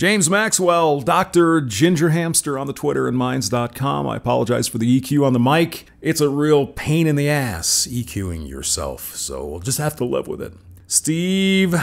James Maxwell, Dr. Ginger Hamster on the Twitter and Minds.com. I apologize for the EQ on the mic. It's a real pain in the ass EQing yourself, so we'll just have to live with it. Steve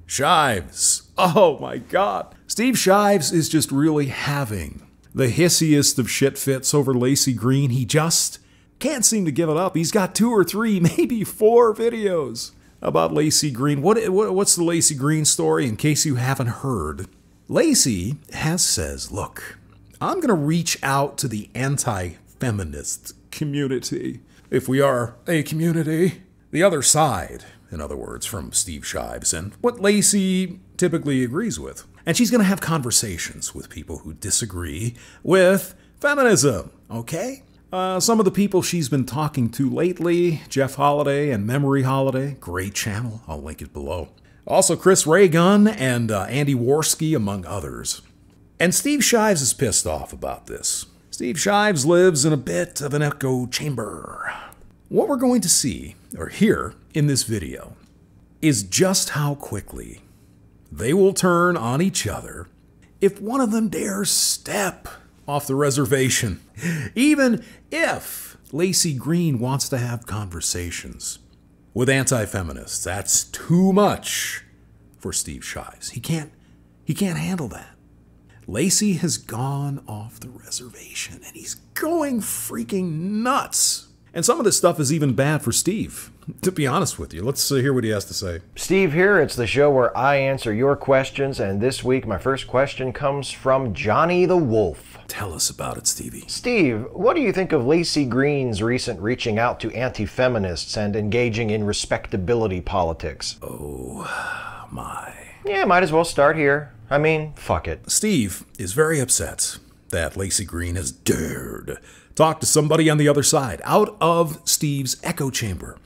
Shives. Oh my God. Steve Shives is just really having the hissiest of shit fits over Laci Green. He just can't seem to give it up. He's got 2 or 3, maybe 4 videos about Laci Green. What's the Laci Green story, in case you haven't heard? Laci says, look, I'm going to reach out to the anti-feminist community. If we are a community, the other side, in other words, from Steve Shives, and what Laci typically agrees with. And she's going to have conversations with people who disagree with feminism, okay? Some of the people she's been talking to lately, Jeff Holiday and Memory Holiday, great channel, I'll link it below. Also Chris Raygun and Andy Worski, among others. And Steve Shives is pissed off about this. Steve Shives lives in a bit of an echo chamber. What we're going to see, or hear, in this video, is just how quickly they will turn on each other if one of them dares step off the reservation. Even if Laci Green wants to have conversations with anti-feminists, that's too much for Steve Shives. He can't handle that. Laci has gone off the reservation and he's going freaking nuts. And some of this stuff is even bad for Steve, to be honest with you. Let's hear what he has to say. Steve here. It's the show where I answer your questions, and this week my first question comes from Johnny the Wolf. Tell us about it, Stevie. Steve, what do you think of Laci Green's recent reaching out to anti-feminists and engaging in respectability politics? Oh, my. Yeah, might as well start here. I mean, fuck it. Steve is very upset that Laci Green has dared talk to somebody on the other side, out of Steve's echo chamber.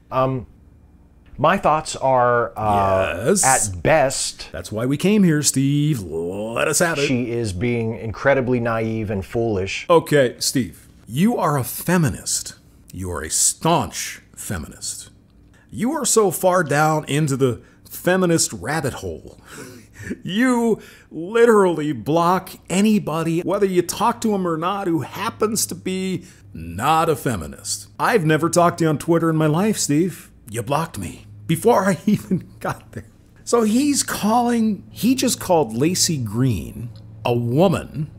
My thoughts are, yes, at best... That's why we came here, Steve. Let us have it. She is being incredibly naive and foolish. Okay, Steve, you are a feminist. You are a staunch feminist. You are so far down into the feminist rabbit hole. You literally block anybody, whether you talk to them or not, who happens to be not a feminist. I've never talked to you on Twitter in my life, Steve. You blocked me before I even got there. So he just called Laci Green a woman,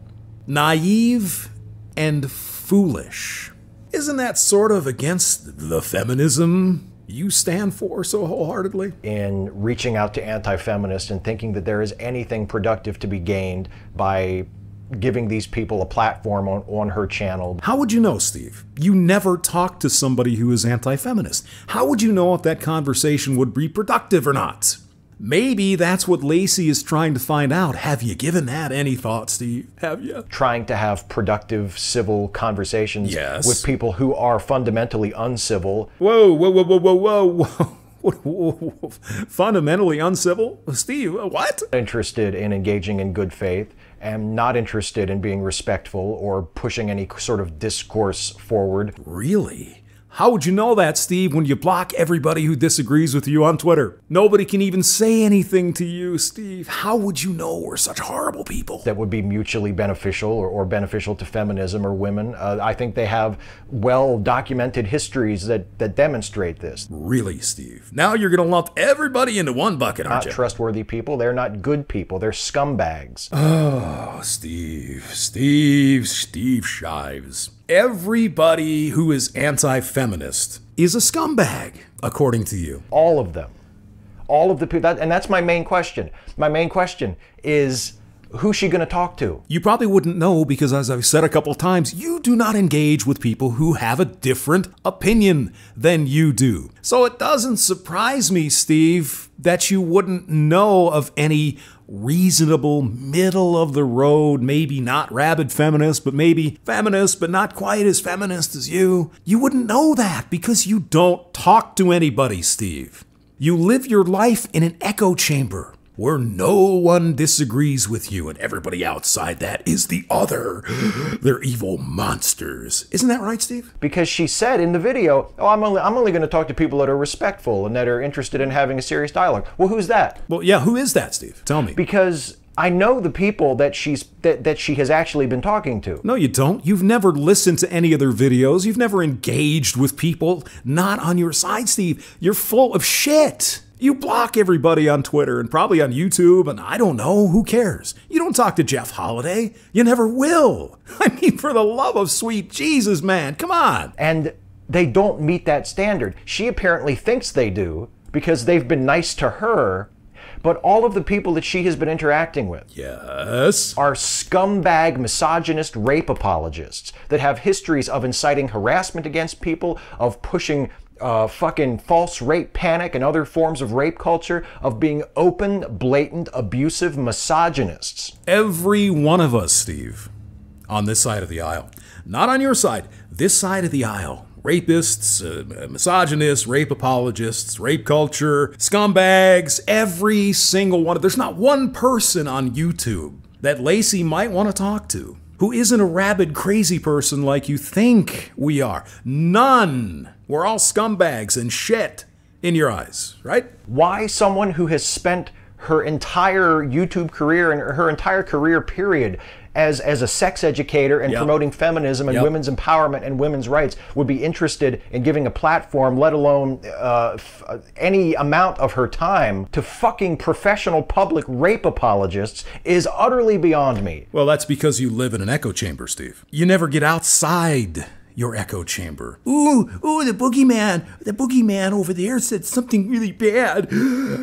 naive and foolish. Isn't that sort of against the feminism you stand for so wholeheartedly? In reaching out to anti-feminists and thinking that there is anything productive to be gained by giving these people a platform on her channel. How would you know, Steve? You never talked to somebody who is anti-feminist. How would you know if that conversation would be productive or not? Maybe that's what Laci is trying to find out. Have you given that any thought, Steve? Have you? Trying to have productive civil conversations, yes, with people who are fundamentally uncivil. Whoa, whoa, whoa, whoa, whoa, whoa. Fundamentally uncivil? Steve, what? Interested in engaging in good faith and not interested in being respectful or pushing any sort of discourse forward. Really? How would you know that, Steve, when you block everybody who disagrees with you on Twitter? Nobody can even say anything to you, Steve. How would you know we're such horrible people? That would be mutually beneficial or beneficial to feminism or women. I think they have well-documented histories that demonstrate this. Really, Steve? Now you're going to lump everybody into one bucket, aren't you? Not trustworthy people. They're not good people. They're scumbags. Oh, Steve Shives. Everybody who is anti-feminist is a scumbag, according to you. All of them. All of the people. And that's my main question. My main question is, who's she going to talk to? You probably wouldn't know because, as I've said a couple times, you do not engage with people who have a different opinion than you do. So it doesn't surprise me, Steve, that you wouldn't know of any reasonable, middle-of-the-road, maybe not rabid feminist, but maybe feminist, but not quite as feminist as you. You wouldn't know that because you don't talk to anybody, Steve. You live your life in an echo chamber where no one disagrees with you and everybody outside that is the other. They're evil monsters. Isn't that right, Steve? Because she said in the video, oh, I'm only going to talk to people that are respectful and that are interested in having a serious dialogue. Well, who's that? Well, yeah, who is that, Steve? Tell me. Because I know the people that she has actually been talking to. No, you don't. You've never listened to any of their videos. You've never engaged with people not on your side, Steve. You're full of shit. You block everybody on Twitter and probably on YouTube, and I don't know, who cares? You don't talk to Jeff Holiday. You never will. I mean, for the love of sweet Jesus, man, come on. And they don't meet that standard. She apparently thinks they do because they've been nice to her, but all of the people that she has been interacting with yes, are scumbag, misogynist rape apologists that have histories of inciting harassment against people, of pushing fucking false rape panic and other forms of rape culture, of being open, blatant, abusive misogynists. Every one of us, Steve, on this side of the aisle. Not on your side, this side of the aisle. Rapists, misogynists, rape apologists, rape culture, scumbags, every single one. There's not one person on YouTube that Laci might want to talk to who isn't a rabid, crazy person like you think we are. None. We're all scumbags and shit in your eyes, right? Why someone who has spent her entire YouTube career and her entire career period as a sex educator and promoting feminism and women's empowerment and women's rights would be interested in giving a platform, let alone any amount of her time, to fucking professional public rape apologists is utterly beyond me. Well, that's because you live in an echo chamber, Steve. You never get outside your echo chamber. Ooh, the boogeyman over there said something really bad.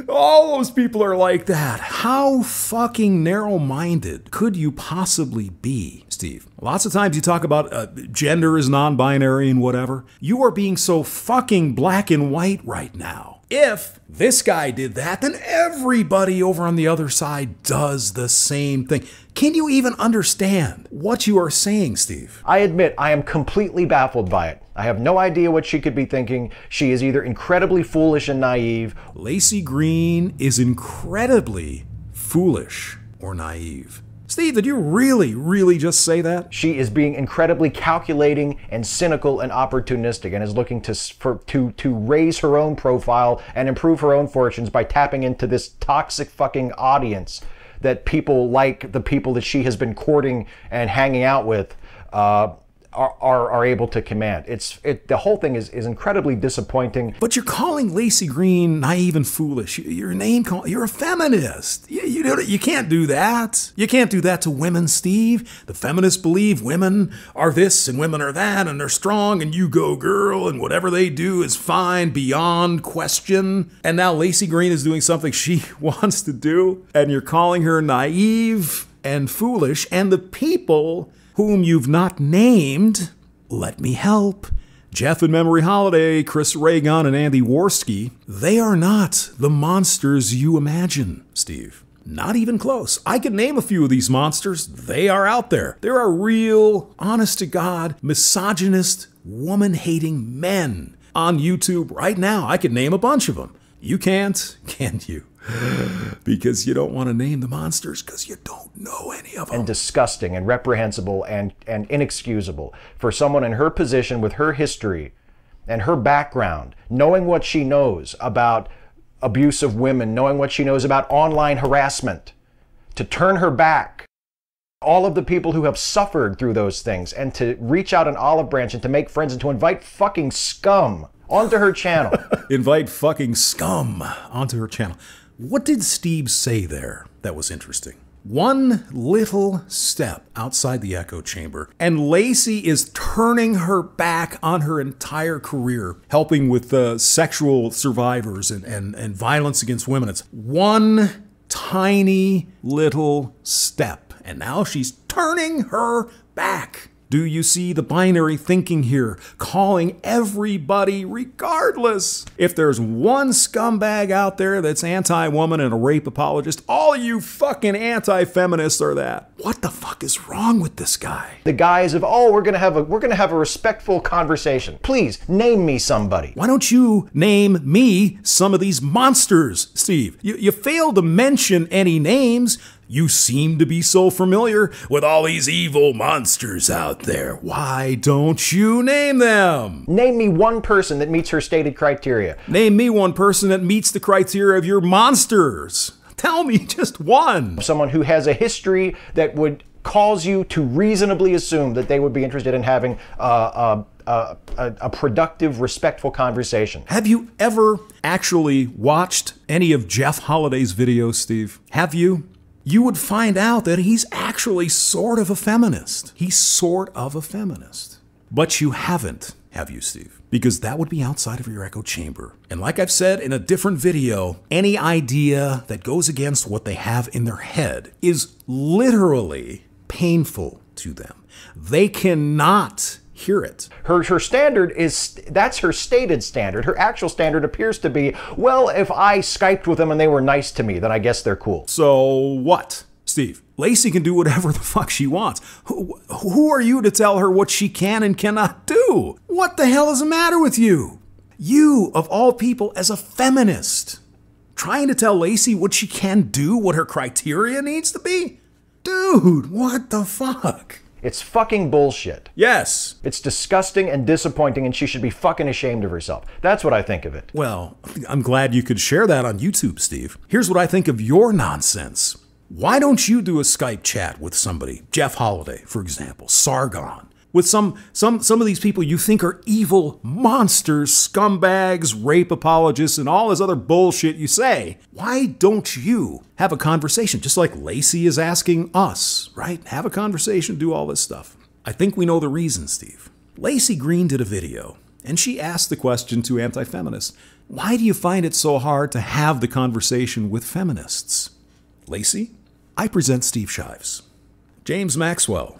All those people are like that. How fucking narrow-minded could you possibly be, Steve? Lots of times you talk about gender is non-binary and whatever. You are being so fucking black and white right now. If this guy did that, then everybody over on the other side does the same thing. Can you even understand what you are saying, Steve? I admit I am completely baffled by it. I have no idea what she could be thinking. She is either incredibly foolish and naive. Laci Green is incredibly foolish or naive. Steve, did you really just say that? She is being incredibly calculating and cynical and opportunistic and is looking to raise her own profile and improve her own fortunes by tapping into this toxic fucking audience that people like the people that she has been courting and hanging out with are able to command. The whole thing is incredibly disappointing. But you're calling Laci Green naive and foolish. You're a feminist. You can't do that. You can't do that to women, Steve. The feminists believe women are this and women are that and they're strong and you go girl and whatever they do is fine beyond question. And now Laci Green is doing something she wants to do and you're calling her naive and foolish, and the people whom you've not named, let me help. Jeff and Memory Holiday, Chris Reagan, and Andy Worski, they are not the monsters you imagine, Steve. Not even close. I could name a few of these monsters. They are out there. There are real, honest-to-God, misogynist, woman-hating men on YouTube right now. I could name a bunch of them. You can't, can you? Because you don't want to name the monsters because you don't know any of them. And disgusting and reprehensible and inexcusable for someone in her position with her history and her background, knowing what she knows about abuse of women, knowing what she knows about online harassment, to turn her back all of the people who have suffered through those things and to reach out an olive branch and to make friends and to invite fucking scum onto her channel. Invite fucking scum onto her channel. What did Steve say there that was interesting? One little step outside the echo chamber, and Laci is turning her back on her entire career, helping with sexual survivors and violence against women. It's one tiny little step, and now she's turning her back. Do you see the binary thinking here? Calling everybody regardless. If there's one scumbag out there that's anti-woman and a rape apologist, all you fucking anti-feminists are that. What the fuck is wrong with this guy? The guise of, oh, we're gonna have a respectful conversation. Please name me somebody. Why don't you name me some of these monsters, Steve? You failed to mention any names. You seem to be so familiar with all these evil monsters out there. Why don't you name them? Name me one person that meets her stated criteria. Name me one person that meets the criteria of your monsters. Tell me just one. Someone who has a history that would cause you to reasonably assume that they would be interested in having a productive, respectful conversation. Have you ever actually watched any of Jeff Holliday's videos, Steve? Have you? You would find out that he's actually sort of a feminist. He's sort of a feminist. But you haven't, have you, Steve? Because that would be outside of your echo chamber. And like I've said in a different video, any idea that goes against what they have in their head is literally painful to them. They cannot hear it. Her standard is, that's her stated standard. Her actual standard appears to be, well, if I Skyped with them and they were nice to me, then I guess they're cool. So what, Steve? Laci can do whatever the fuck she wants. Who are you to tell her what she can and cannot do? What the hell is the matter with you? You, of all people, as a feminist, trying to tell Laci what she can do, what her criteria needs to be? Dude, what the fuck? It's fucking bullshit. Yes. It's disgusting and disappointing, and she should be fucking ashamed of herself. That's what I think of it. Well, I'm glad you could share that on YouTube, Steve. Here's what I think of your nonsense. Why don't you do a Skype chat with somebody? Jeff Holiday, for example, Sargon. With some of these people you think are evil monsters, scumbags, rape apologists, and all this other bullshit you say. Why don't you have a conversation, just like Laci is asking us, right? Have a conversation, do all this stuff. I think we know the reason, Steve. Laci Green did a video, and she asked the question to anti-feminists, why do you find it so hard to have the conversation with feminists? Laci, I present Steve Shives. James Maxwell,